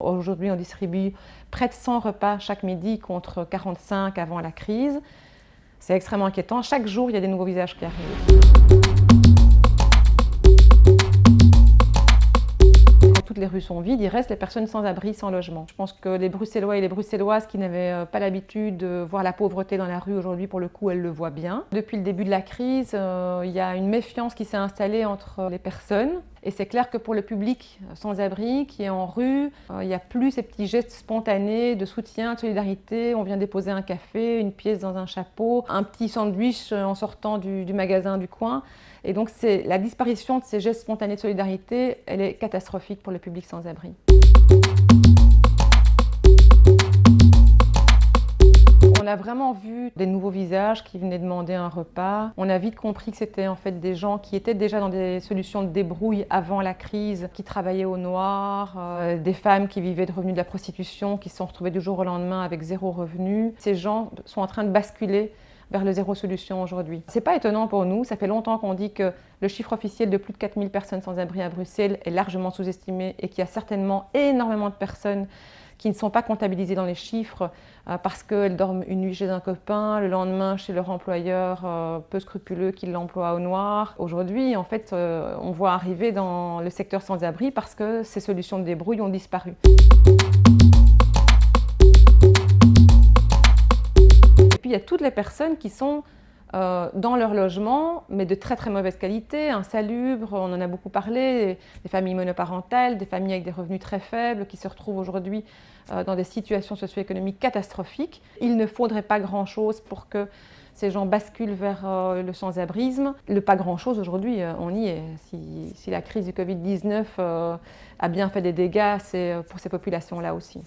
Aujourd'hui, on distribue près de 100 repas chaque midi contre 45 avant la crise. C'est extrêmement inquiétant. Chaque jour, il y a des nouveaux visages qui arrivent. Quand toutes les rues sont vides, il reste les personnes sans abri, sans logement. Je pense que les Bruxellois et les Bruxelloises qui n'avaient pas l'habitude de voir la pauvreté dans la rue, aujourd'hui, pour le coup, elles le voient bien. Depuis le début de la crise, il y a une méfiance qui s'est installée entre les personnes. Et c'est clair que pour le public sans-abri qui est en rue, il n'y a plus ces petits gestes spontanés de soutien, de solidarité. On vient déposer un café, une pièce dans un chapeau, un petit sandwich en sortant du magasin du coin. Et donc la disparition de ces gestes spontanés de solidarité, elle est catastrophique pour le public sans-abri. On a vraiment vu des nouveaux visages qui venaient demander un repas. On a vite compris que c'était en fait des gens qui étaient déjà dans des solutions de débrouille avant la crise, qui travaillaient au noir, des femmes qui vivaient de revenus de la prostitution, qui se sont retrouvées du jour au lendemain avec zéro revenu. Ces gens sont en train de basculer vers le zéro solution aujourd'hui. C'est pas étonnant pour nous, ça fait longtemps qu'on dit que le chiffre officiel de plus de 4000 personnes sans abri à Bruxelles est largement sous-estimé et qu'il y a certainement énormément de personnes qui ne sont pas comptabilisées dans les chiffres parce qu'elles dorment une nuit chez un copain, le lendemain chez leur employeur peu scrupuleux qui l'emploie au noir. Aujourd'hui, en fait, on voit arriver dans le secteur sans-abri parce que ces solutions de débrouille ont disparu. Et puis il y a toutes les personnes qui sont dans leur logement, mais de très très mauvaise qualité, insalubres, on en a beaucoup parlé, des familles monoparentales, des familles avec des revenus très faibles qui se retrouvent aujourd'hui dans des situations socio-économiques catastrophiques. Il ne faudrait pas grand-chose pour que ces gens basculent vers le sans-abrisme. Le pas grand-chose aujourd'hui, on y est. Si la crise du Covid-19 a bien fait des dégâts, c'est pour ces populations-là aussi.